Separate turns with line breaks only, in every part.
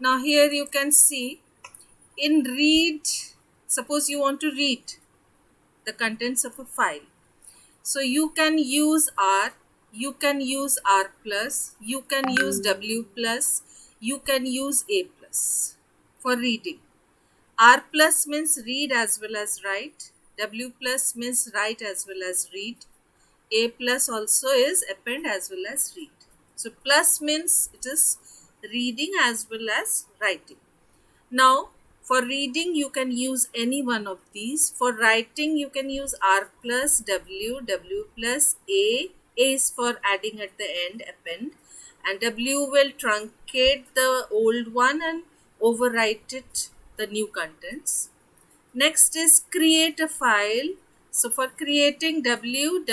Now here you can see in read, suppose you want to read the contents of a file. So you can use R, you can use R plus, you can use W plus, you can use A plus for reading. R plus means read as well as write. W plus means write as well as read. A plus also is append as well as read. So plus means it is reading as well as writing. Now for reading you can use any one of these. For writing you can use R plus W, W plus A. A is for adding at the end, append, and W will truncate the old one and overwrite it the new contents. Next is create a file. So for creating W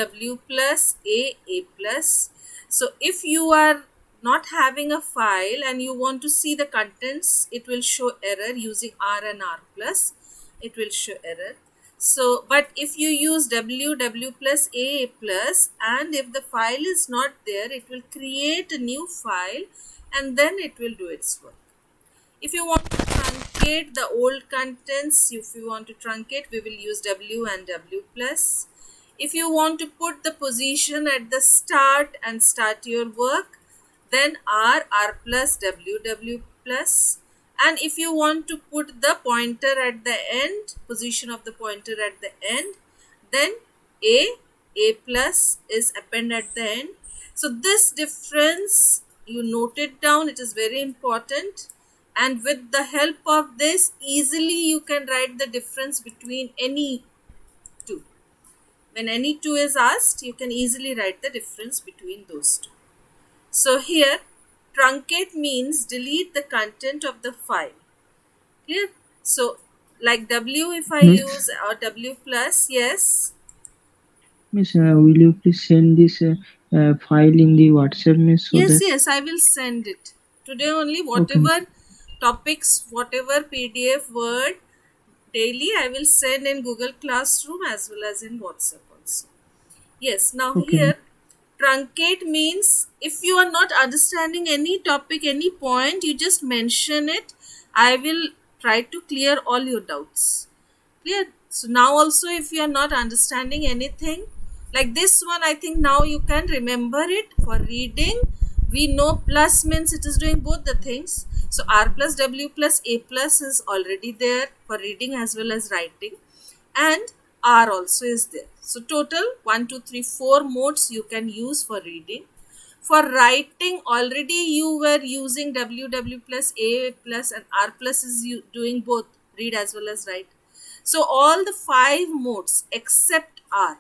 plus A plus. So if you are not having a file and you want to see the contents, it will show error using R and R plus. It will show error. So, but if you use W plus A plus, and if the file is not there, it will create a new file and then it will do its work. If you want to truncate the old contents, if you want to truncate, we will use W and W plus. If you want to put the position at the start and start your work, then R plus, W plus. And if you want to put the pointer at the end, position of the pointer at the end, then A plus is append at the end. So this difference, you note it down, it is very important. And with the help of this, easily you can write the difference between any two. When any two is asked, you can easily write the difference between those two. So here, truncate means delete the content of the file. Clear? So like W, if I
Miss,
use W plus, yes.
will you please send this file in the WhatsApp, Miss, so
Yes,
that
yes, I will send it. Today only,
okay,
whatever topics, whatever PDF, Word, daily, I will send in Google Classroom as well as in WhatsApp also. Yes, now
okay,
here, truncate means if you are not understanding any topic, any point, you just mention it. I will try to clear all your doubts. Clear? So now also if you are not understanding anything, like this one, I think now you can remember it. For reading, we know plus means it is doing both the things. So R plus, W plus, A plus is already there for reading as well as writing, and R also is there. So total 1, 2, 3, 4 modes you can use for reading. For writing, already you were using W plus, A plus, and R plus is doing both read as well as write. So all the 5 modes except R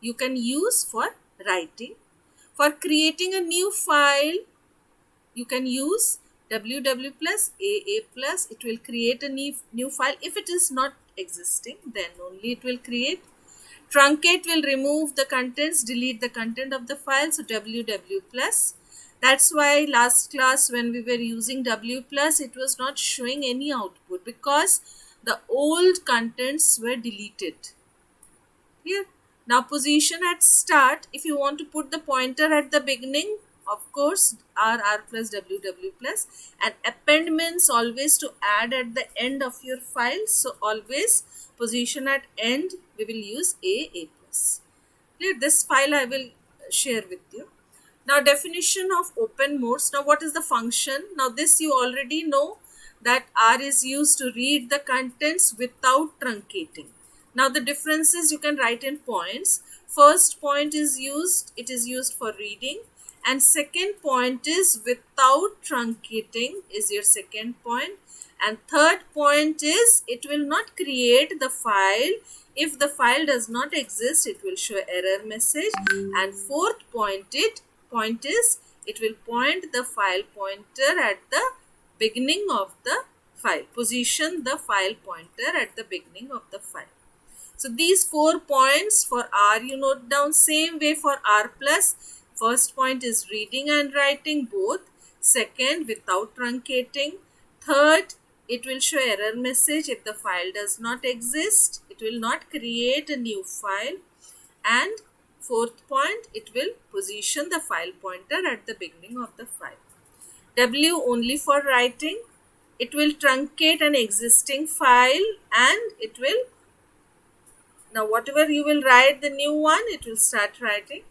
you can use for writing. For creating a new file, you can use W plus, A plus. It will create a new file. If it is not existing, then only it will create. Truncate will remove the contents, delete the content of the file. So W plus. That's why last class when we were using W plus, it was not showing any output because the old contents were deleted. Here. Now position at start. If you want to put the pointer at the beginning, of course R plus, W plus. And append means always to add at the end of your file. So always position at end, we will use A plus. Clear? This file I will share with you. Now definition of open modes. Now what is the function? Now this you already know that R is used to read the contents without truncating. Now the differences you can write in points. First point is used, it is used for reading, and second point is without truncating is your second point, and third point is it will not create the file. If the file does not exist, it will show error message, and fourth point is it will point the file pointer at the beginning of the file, position the file pointer at the beginning of the file. So these 4 points for R you note down. Same way for R plus. First point is reading and writing both. Second, without truncating. Third, it will show error message if the file does not exist. It will not create a new file. And fourth point, it will position the file pointer at the beginning of the file. W only for writing. It will truncate an existing file, and it will, now whatever you will write the new one, it will start writing.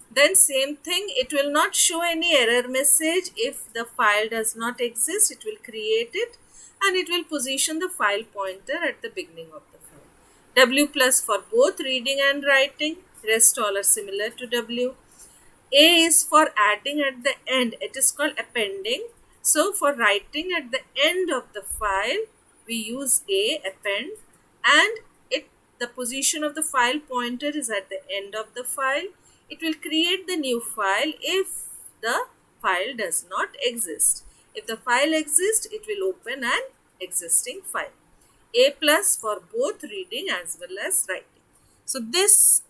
Then same thing, it will not show any error message if the file does not exist. It will create it, and it will position the file pointer at the beginning of the file. W plus for both reading and writing. Rest all are similar to W. A is for adding at the end. It is called appending. So for writing at the end of the file, we use A, append, and it, the position of the file pointer is at the end of the file. It will create the new file if the file does not exist. If the file exists, it will open an existing file. A plus for both reading as well as writing. So this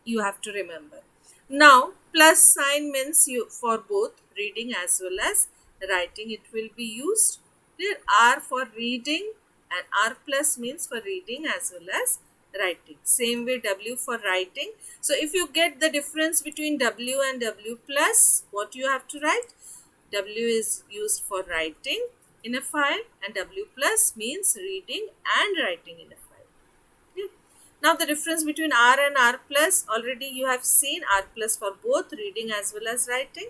you have to remember. Now plus sign means you for both reading as well as writing it will be used. Here R for reading and R plus means for reading as well as writing. Same way W for writing. So if you get the difference between W and W plus, what you have to write? W is used for writing in a file, and W plus means reading and writing in a file. Okay. Now the difference between R and R plus, already you have seen. R plus for both reading as well as writing,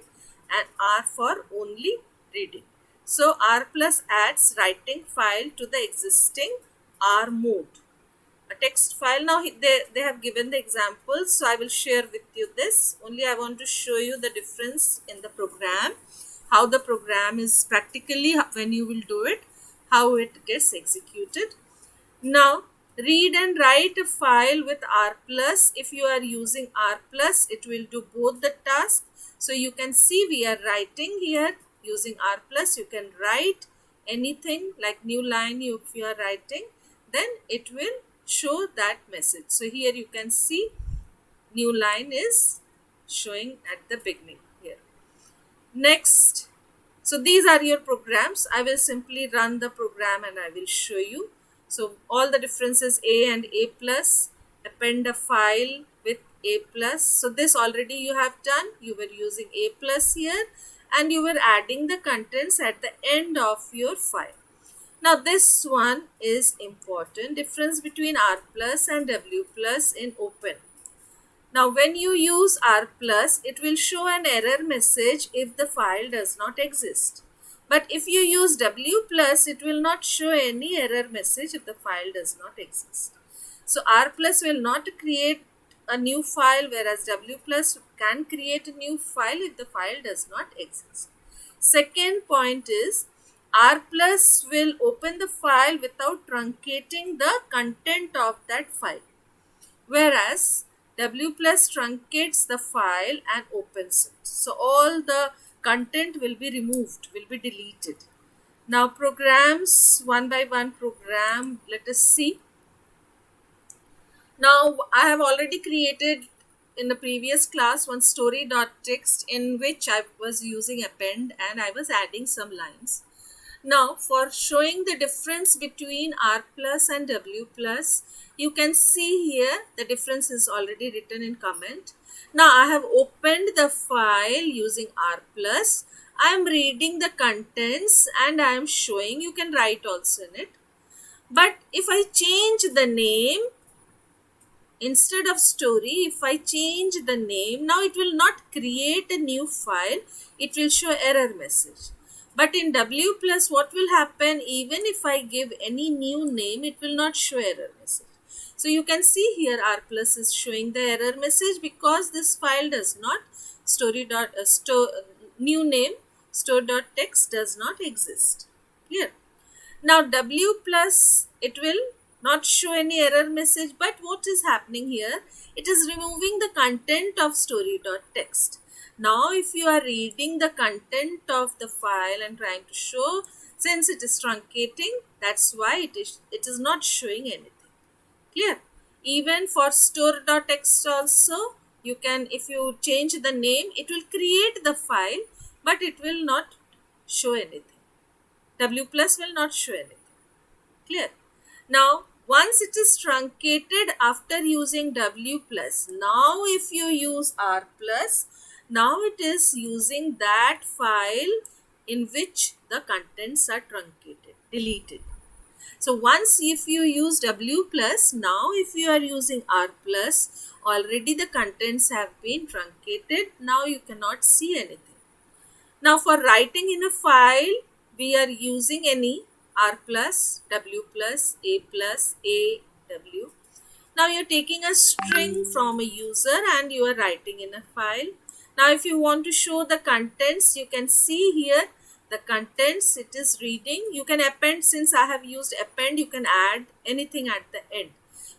and R for only reading. So R plus adds writing file to the existing R mode. A text file. Now they have given the examples, so I will share with you this. Only I want to show you the difference in the program, how the program is practically, when you will do it, how it gets executed. Now read and write a file with R plus. If you are using R plus, it will do both the tasks. So you can see we are writing here using R plus. You can write anything like new line. If you are writing, then it will show that message. So here you can see new line is showing at the beginning here. Next, so these are your programs. I will simply run the program and I will show you. So all the differences, A and A plus, append a file with A plus. So this already you have done. You were using A plus here, and you were adding the contents at the end of your file. Now this one is important, difference between R plus and W plus in open. Now when you use R plus, it will show an error message if the file does not exist. But if you use W plus, it will not show any error message if the file does not exist. So R plus will not create a new file, whereas W plus can create a new file if the file does not exist. Second point is R plus will open the file without truncating the content of that file, whereas W plus truncates the file and opens it. So all the content will be removed, will be deleted. Now programs, one by one program, let us see. Now I have already created in the previous class one story.txt in which I was using append and I was adding some lines. Now for showing the difference between R plus and W plus, you can see here the difference is already written in comment. Now I have opened the file using R plus. I am reading the contents and I am showing, you can write also in it. But if I change the name, instead of story, if I change the name, now it will not create a new file, it will show error message. But in W plus, what will happen, even if I give any new name, it will not show error message. So you can see here R plus is showing the error message because this file does not, new name store.txt does not exist. Clear? Now W plus, it will not show any error message, but what is happening here, it is removing the content of story.txt. Now if you are reading the content of the file and trying to show, since it is truncating, that's why it is not showing anything. Clear? Even for store.txt also, you can, if you change the name, it will create the file, but it will not show anything. W plus will not show anything. Clear? Now once it is truncated after using W plus, now if you use R plus, now it is using that file in which the contents are truncated, deleted. So once if you use W plus, now if you are using R plus, already the contents have been truncated. Now you cannot see anything. Now for writing in a file, we are using any R plus, W plus, A, W. Now you're taking a string from a user and you are writing in a file. Now if you want to show the contents, you can see here the contents it is reading. You can append, since I have used append, you can add anything at the end.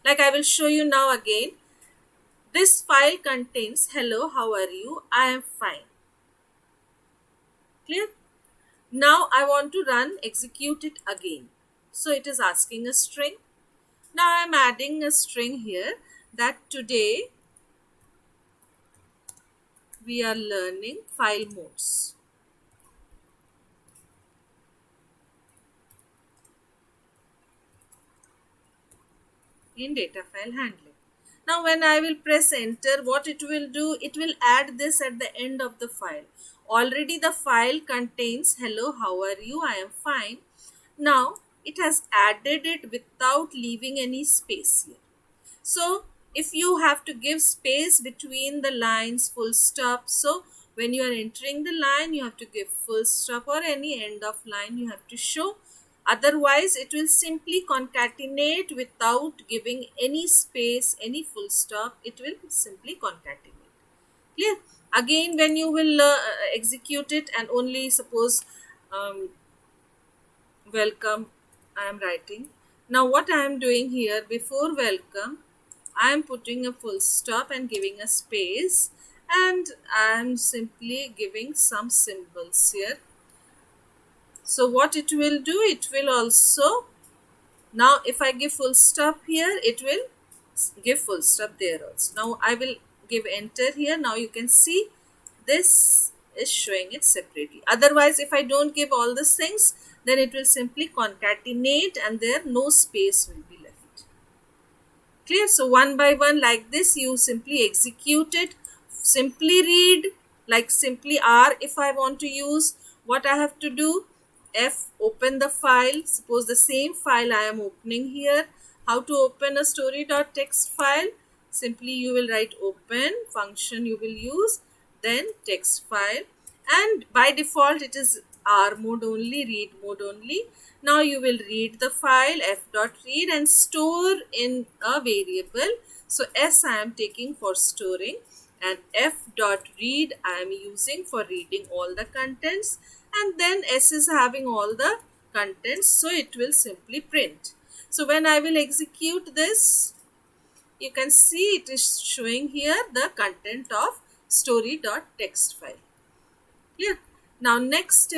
Like I will show you now again. This file contains hello, how are you? I am fine. Clear? Now I want to execute it again. So it is asking a string. Now I am adding a string here that today we are learning file modes. In data file handling. Now when I will press enter, what it will do, it will add this at the end of the file. Already the file contains hello, how are you? I am fine. Now it has added it without leaving any space here. So if you have to give space between the lines, full stop. So when you are entering the line, you have to give full stop, or any end of line you have to show. Otherwise, it will simply concatenate without giving any space, any full stop. It will simply concatenate. Clear? Again, when you will execute it, and only suppose um, welcome I am writing. Now what I am doing here, before welcome I am putting a full stop and giving a space, and I am simply giving some symbols here. So what it will do, it will also, now if I give full stop here, it will give full stop there also. Now I will give enter here. Now you can see this is showing it separately. Otherwise, if I don't give all these things, then it will simply concatenate and there no space will be left. Clear? So one by one, like this, you simply execute it. Simply read, like simply R. If I want to use, what I have to do, F, open the file. Suppose the same file I am opening here. How to open a story.txt file? Simply you will write open, function you will use, then text file, and by default it is R mode only, read mode only. Now you will read the file, f.read, and store in a variable. So S I am taking for storing, and f.read I am using for reading all the contents, and then S is having all the contents, so it will simply print. So when I will execute this, you can see it is showing here the content of story.txt file. Clear? Now next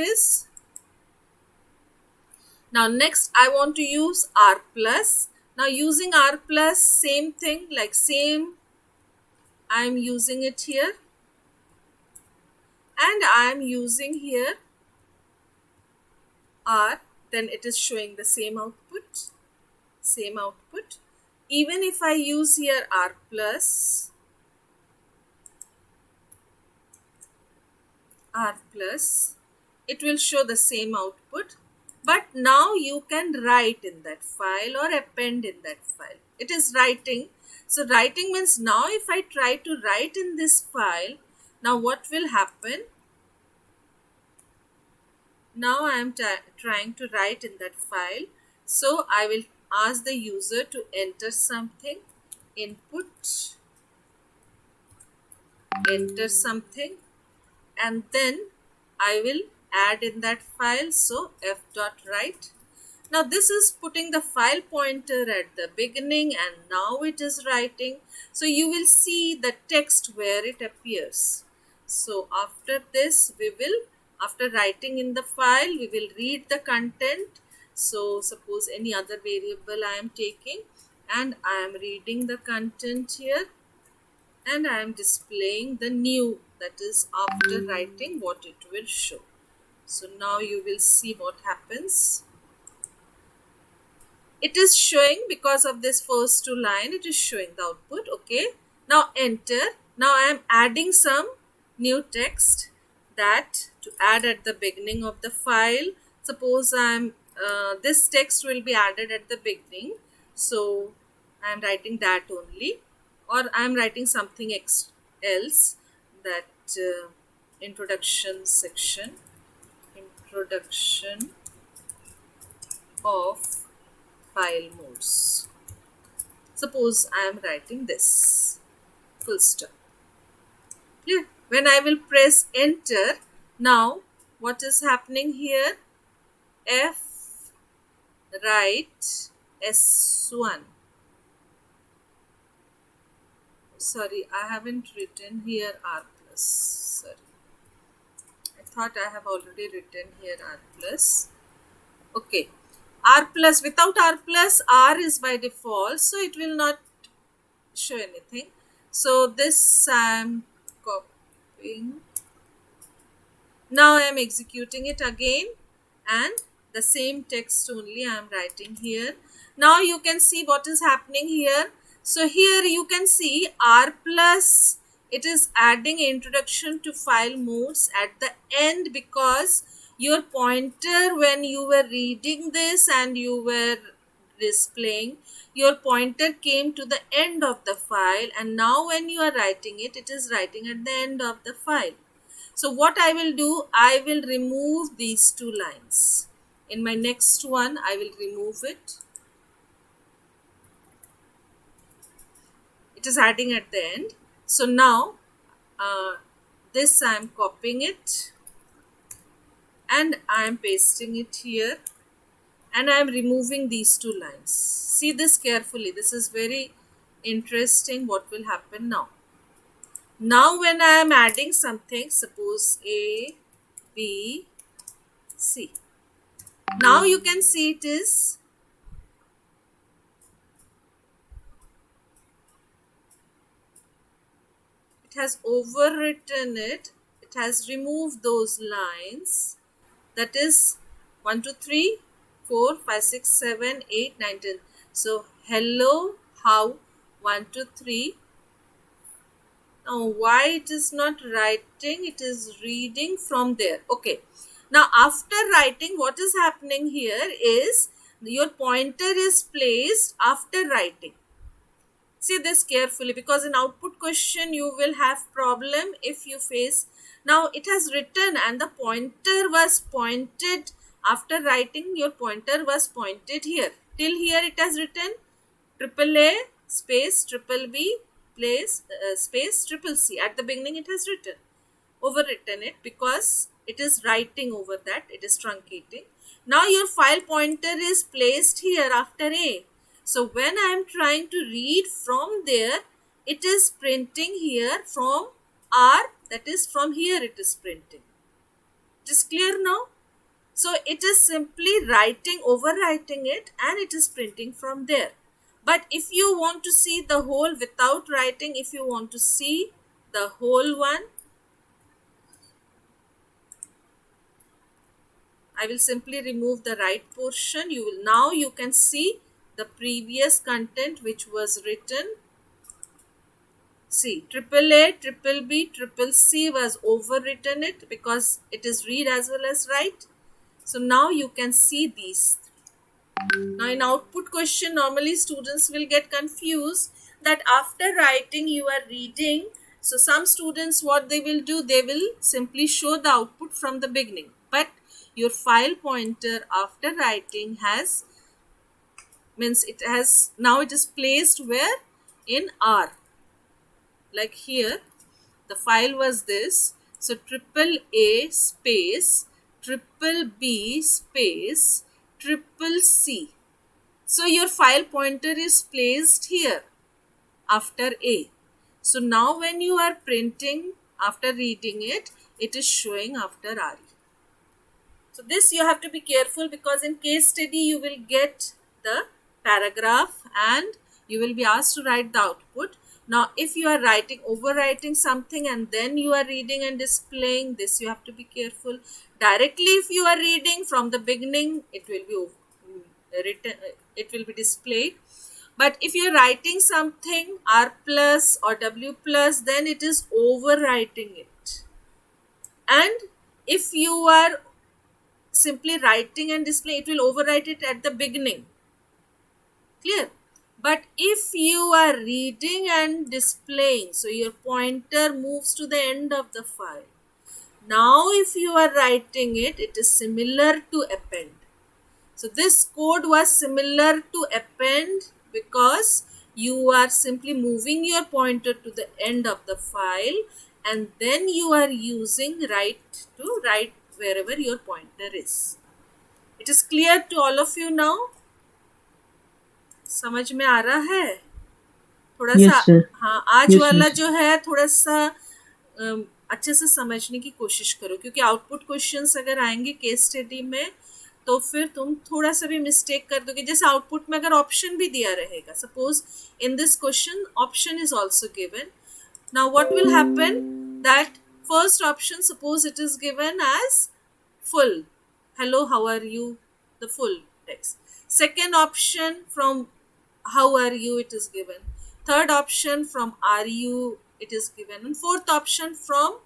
I want to use R plus. Now using R plus, same thing, like same, I am using it here, and I am using here R, then it is showing the same output. Even if I use here R plus, it will show the same output, but now you can write in that file or append in that file. It is writing. So writing means, now if I try to write in this file, now what will happen? Now I am trying to write in that file. So I will ask the user to enter something, input, enter something, and then I will add in that file. So f.write. Now this is putting the file pointer at the beginning, and now it is writing. So you will see the text where it appears. So after this, after writing in the file, we will read the content. So suppose any other variable I am taking, and I am reading the content here, and I am displaying the new, that is after writing, what it will show. So now you will see what happens. It is showing, because of this first two line, it is showing the output. Okay, now enter. Now I am adding some new text. that to add at the beginning of the file. Suppose I'm this text will be added at the beginning, so I'm writing that only, or I'm writing something else, that introduction section, introduction of file modes. Suppose I am writing this, full stop. Clear? When I will press enter, now what is happening here? F write S1. Sorry, I haven't written here R plus. Sorry, I thought I have already written here R plus. Okay, R plus, without R plus, R is by default, so it will not show anything. So this I'm copying. Now I am executing it again, and the same text only I am writing here. Now you can see what is happening here. So here you can see R plus, it is adding introduction to file modes at the end, because your pointer, when you were reading this and you were displaying, your pointer came to the end of the file, and now when you are writing it, it is writing at the end of the file. So what I will do, I will remove these two lines. In my next one, I will remove it. It is adding at the end. So now, this I am copying it and I am pasting it here, and I am removing these two lines. See this carefully. This is very interesting what will happen now. Now when I am adding something, suppose A, B, C. Now you can see it is has overwritten it. It has removed those lines. That is 1, 2, 3, 4, 5, 6, 7, 8, 9, 10. So hello, how, 1, 2, 3. Now why it is not writing? It is reading from there. Okay. Now after writing, what is happening here is your pointer is placed after writing. See this carefully, because in output question you will have problem if you face. Now it has written and the pointer was pointed after writing. Your pointer was pointed here. Till here it has written triple A space triple B place space triple C. At the beginning it has written, overwritten it, because it is writing over that, it is truncating. Now your file pointer is placed here after A. So when I am trying to read from there, it is printing here from R, that is from here it is printing. It is clear now? So it is simply writing, overwriting it, and it is printing from there. But if you want to see the whole without writing, if you want to see the whole one, I will simply remove the right portion. Now you can see the previous content which was written. See, triple A, triple B, triple C was overwritten it, because it is read as well as write. So now you can see these. Now in output question, normally students will get confused that after writing you are reading. So some students, what they will do, they will simply show the output from the beginning. But your file pointer after writing has, means it has, now it is placed where? In R. Like here, the file was this. So triple A space triple B space triple C. So your file pointer is placed here after A. So now when you are printing after reading it, it is showing after RE. So this you have to be careful, because in case study you will get the paragraph and you will be asked to write the output. Now if you are writing, overwriting something and then you are reading and displaying, this you have to be careful. Directly if you are reading from the beginning, it will be written, it will be displayed. But if you are writing something R plus or W plus, then it is overwriting it. And if you are simply writing and display, it will overwrite it at the beginning. Clear? But if you are reading and displaying, so your pointer moves to the end of the file. Now if you are writing it, it is similar to append. So this code was similar to append because you are simply moving your pointer to the end of the file, and then you are using write to write wherever your pointer is. It is clear to all of you now? समझ में आ रहा है? थोड़ा सा,
Yes, sir.
हाँ, आज
Yes,
वाला
miss.
जो है थोड़ा सा अच्छे से समझने की कोशिश करो, क्योंकि आउटपुट क्वेश्चंस अगर आएंगे केस स्टडी में तो फिर तुम थोड़ा सा भी मिस्टेक कर दोगे. जैसे आउटपुट में अगर ऑप्शन भी दिया रहेगा, suppose in this question option is also given. Now what will happen, that first option, suppose it is given as full, hello, how are you, the full text. Second option from how are you, it is given. Third option from are you, it is given. And fourth option from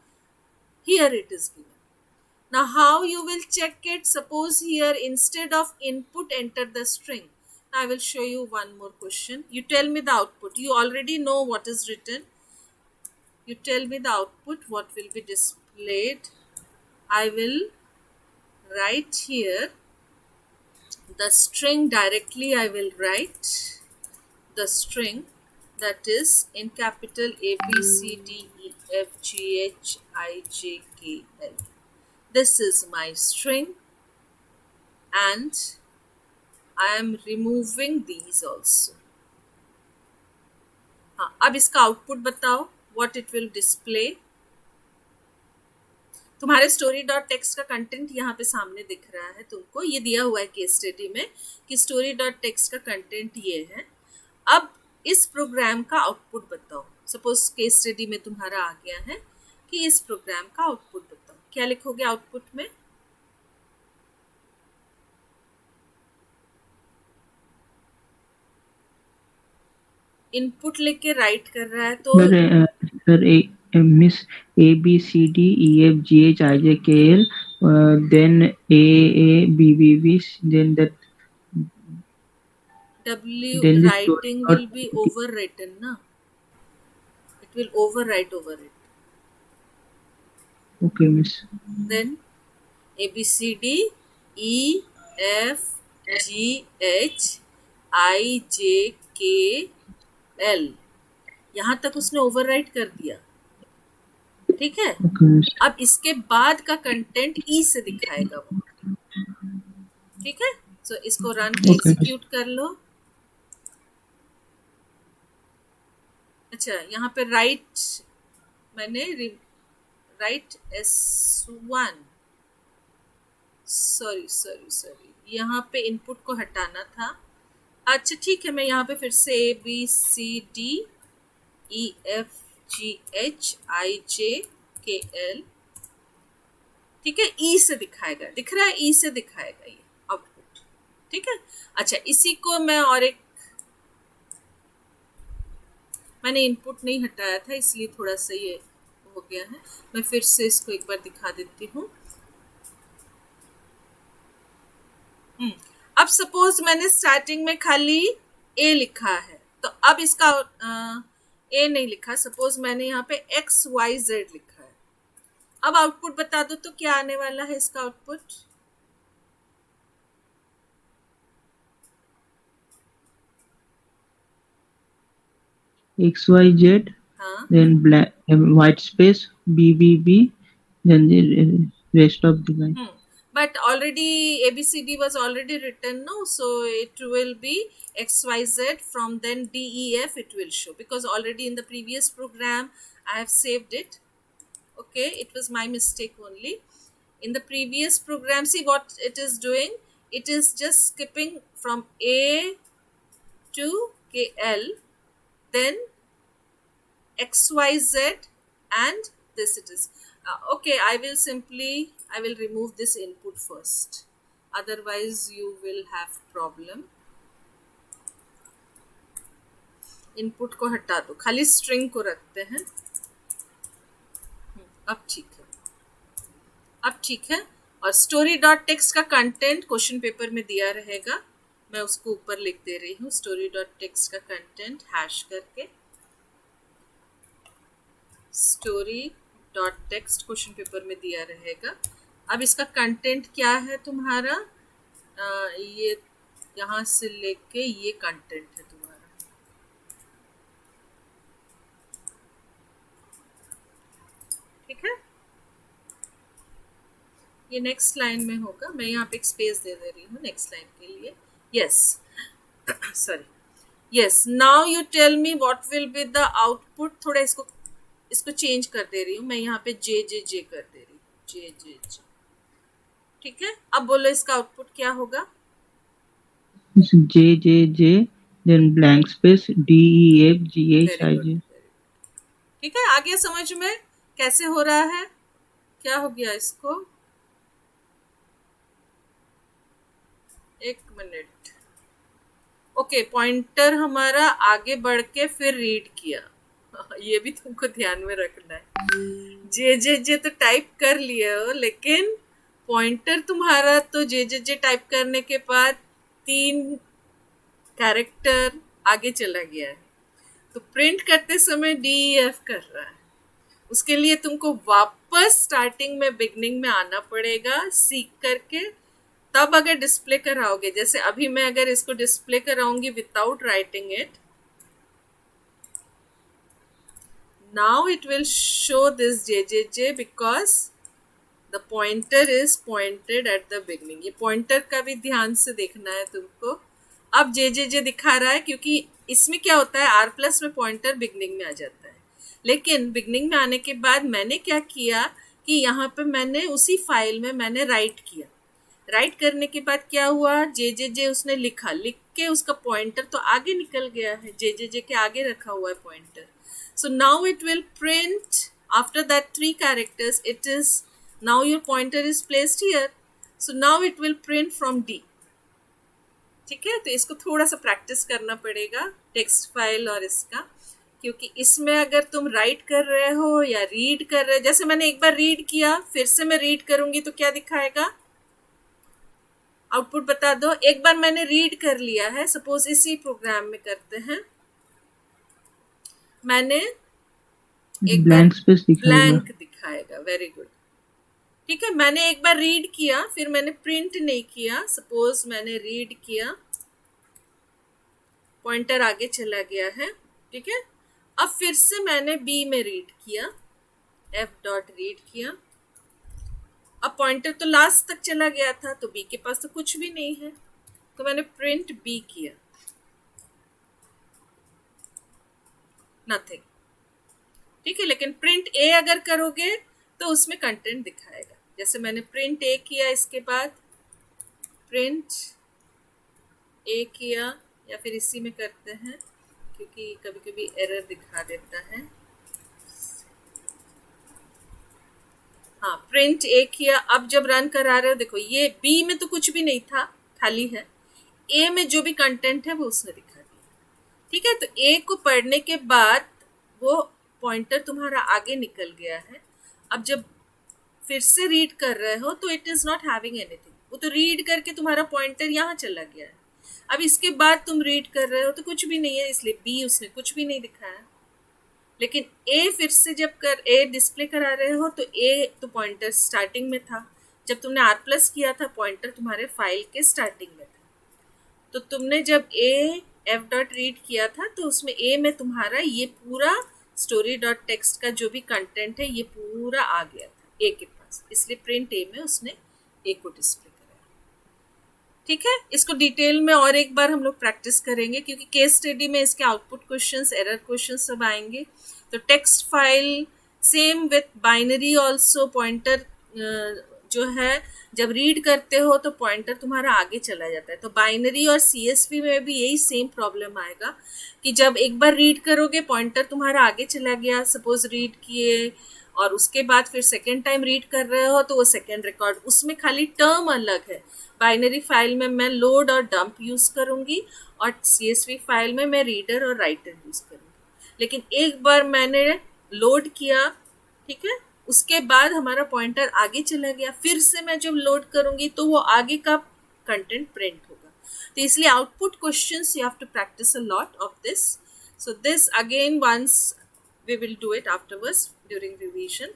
here, it is given. Now how you will check it? Suppose here instead of input enter the string. Now I will show you one more question. You tell me the output. You already know what is written. You tell me the output, what will be displayed. I will write here the string directly. I will write the string, that is in capital A B C D E F G H I J K L. This is my string, and I am removing these also. हाँ, अब इसका output बताओ, what it will display. तुम्हारे story dot text का content यहाँ पे सामने दिख रहा है तुमको, ये दिया हुआ है केस स्टडी में कि स्टोरी डॉट टेक्स्ट का कंटेंट ये है. अब इस प्रोग्राम का आउटपुट बताओ. सपोज केस स्टडी में तुम्हारा आ गया है कि इस प्रोग्राम का आउटपुट बताओ. क्या लिखोगे आउटपुट में? इनपुट लिख के राइट कर रहा है तो
Sir, miss A B C D E F G H I J K L, then A B B B, then that,
W
then this story
writing
dot.
will be overwritten, na? It will overwrite over it.
Okay, miss.
Then A B C D E F G H I J K L, यहाँ तक उसने overwrite कर दिया. ठीक है.
Okay, miss.
अब इसके बाद का कंटेंट ई से दिखाएगा वो. ठीक है. सो इसको रन एग्जीक्यूट कर लो. अच्छा, यहाँ पे राइट मैंने राइट S1, सॉरी, यहाँ पे इनपुट को हटाना था. अच्छा ठीक है, मैं यहाँ पे फिर से A B C D E F G H I J K L, ठीक है, ई से दिखाएगा. दिख रहा है, ई से दिखाएगा ये आउटपुट. ठीक है. अच्छा, इसी को मैं और एक, मैंने इनपुट नहीं हटाया था इसलिए थोड़ा सा ये हो गया है. मैं फिर से इसको एक बार दिखा देती हूँ. अब सपोज मैंने स्टार्टिंग में खाली ए लिखा है, तो अब इसका ए नहीं लिखा. सपोज मैंने यहाँ पे XYZ लिखा है. अब आउटपुट बता दो तो क्या आने वाला है इसका आउटपुट?
XYZ,
हाँ.
then black white space BBB, then the rest of the line.
But already ABCD was already written, no? So it will be XYZ, from then DEF it will show, because already in the previous program I have saved it. Okay, it was my mistake only. In the previous program, see what it is doing? It is just skipping from A to KL, then XYZ, and this it is. Okay, I will remove this input first, otherwise you will have problem. Input को हटा दो, खाली string को रखते हैं. अब ठीक है. अब ठीक है। और स्टोरी डॉट टेक्स्ट का कंटेंट क्वेश्चन पेपर में दिया रहेगा, मैं उसको ऊपर लिख दे रही हूँ, स्टोरी डॉट टेक्स्ट का कंटेंट हैश करके story dot text question paper में दिया रहेगा। अब इसका कंटेंट क्या है तुम्हारा, ये यहाँ से लेके ये कंटेंट है तुम्हारा, ठीक है। ये नेक्स्ट लाइन में होगा, मैं यहाँ पे एक स्पेस दे रही हूँ नेक्स्ट लाइन के लिए। Yes, sorry, yes, now you tell me what will be the output. थोड़ा इसको चेंज कर दे रही हूँ मैं, यहाँ पे जे जे जे कर दे रही हूँ, जे जे जे, ठीक है। अब बोलो इसका आउटपुट क्या होगा।
J J J, then blank space D E F G H
very
I
good,
J.
ठीक है। आगे समझ में कैसे हो रहा है, क्या हो गया इसको, एक मिनट। ओके, पॉइंटर हमारा आगे बढ़ के फिर रीड किया, ये भी तुमको ध्यान में रखना है। जे जे जे तो टाइप कर लिए हो, लेकिन पॉइंटर तुम्हारा तो जे जे जे टाइप करने के बाद 3 कैरेक्टर आगे चला गया है, तो प्रिंट करते समय डी एफ कर रहा है। उसके लिए तुमको वापस स्टार्टिंग में बिगनिंग में आना पड़ेगा सीख करके, तब अगर डिस्प्ले कराओगे, जैसे अभी मैं अगर इसको डिस्प्ले कराऊंगी without writing it, now it will show this JJJ because the pointer is pointed at the beginning। ये पॉइंटर का भी ध्यान से देखना है तुमको। अब JJJ दिखा रहा है क्योंकि इसमें क्या होता है, R प्लस में पॉइंटर बिगनिंग में आ जाता है, लेकिन बिगनिंग में आने के बाद मैंने क्या किया कि यहाँ पे मैंने उसी फाइल में मैंने राइट किया। राइट करने के बाद क्या हुआ, जे जे जे उसने लिखा, लिख के उसका पॉइंटर तो आगे निकल गया है, जे जे जे के आगे रखा हुआ है pointer. So now it will print after that 3 characters, it is now your pointer is placed here, so now it will print from D, ठीक है। तो इसको थोड़ा सा प्रैक्टिस करना पड़ेगा टेक्स्ट फाइल और इसका, क्योंकि इसमें अगर तुम राइट कर रहे हो या रीड कर रहे हो, जैसे मैंने एक बार रीड किया फिर से मैं रीड करूंगी तो क्या दिखाएगा, आउटपुट बता दो। एक बार मैंने रीड कर लिया है, सपोज इसी प्रोग्राम में करते हैं, मैंने एक बार
Blank space दिखाएगा.
ब्लैंक दिखाएगा, वेरी गुड, ठीक है। मैंने एक बार रीड किया फिर मैंने प्रिंट नहीं किया, सपोज मैंने रीड किया, पॉइंटर आगे चला गया है, ठीक है। अब फिर से मैंने बी में रीड किया, एफ डॉट रीड किया, अब पॉइंटर तो लास्ट तक चला गया था तो बी के पास तो कुछ भी नहीं है, तो मैंने प्रिंट बी किया, नथिंग, ठीक है। लेकिन प्रिंट ए अगर करोगे तो उसमें कंटेंट दिखाएगा, जैसे मैंने प्रिंट ए किया, इसके बाद प्रिंट ए किया, या फिर इसी में करते हैं क्योंकि कभी कभी एरर दिखा देता है। हाँ, प्रिंट ए किया, अब जब रन करा रहे हो देखो ये बी में तो कुछ भी नहीं था, खाली है, ए में जो भी कंटेंट है वो उसने दिखा दिया, ठीक है। तो ए को पढ़ने के बाद वो पॉइंटर तुम्हारा आगे निकल गया है। अब जब फिर से रीड कर रहे हो तो it is not having anything, वो तो रीड करके तुम्हारा पॉइंटर यहाँ चला गया है। अब इसके बाद तुम रीड कर रहे हो तो कुछ भी नहीं है, इसलिए बी उसने कुछ भी नहीं दिखाया। लेकिन ए फिर से जब ए डिस्प्ले करा रहे हो तो ए तो पॉइंटर स्टार्टिंग में था, जब तुमने आर प्लस किया था पॉइंटर तुम्हारे फाइल के स्टार्टिंग में था, तो तुमने जब ए एफ डॉट रीड किया था तो उसमें ए में तुम्हारा ये पूरा स्टोरी डॉट टेक्स्ट का जो भी कंटेंट है ये पूरा आ गया था ए के पास, इसलिए प्रिंट ए में उसने ए को डिस्प्ले कराया, ठीक है। इसको डिटेल में और एक बार हम लोग प्रैक्टिस करेंगे क्योंकि केस स्टडी में इसके आउटपुट क्वेश्चंस, एरर क्वेश्चंस सब आएंगे। तो text file same with binary also, pointer जो है जब रीड करते हो तो पॉइंटर तुम्हारा आगे चला जाता है, तो बाइनरी और सीएसवी में भी यही सेम प्रॉब्लम आएगा कि जब एक बार रीड करोगे पॉइंटर तुम्हारा आगे चला गया, सपोज रीड किए और उसके बाद फिर सेकेंड टाइम रीड कर रहे हो तो वो सेकेंड रिकॉर्ड, उसमें खाली टर्म अलग है। बाइनरी फाइल में मैं लोड और डंप यूज़ करूँगी और सीएसवी फाइल में मैं रीडर और राइटर यूज़ करूँगी। लेकिन एक बार मैंने लोड किया, ठीक है, उसके बाद हमारा पॉइंटर आगे चला गया, फिर से मैं जब लोड करूंगी तो वो आगे का कंटेंट प्रिंट होगा. तो इसलिए output questions you have to practise a lot of this. So this again once we will do it afterwards during revision.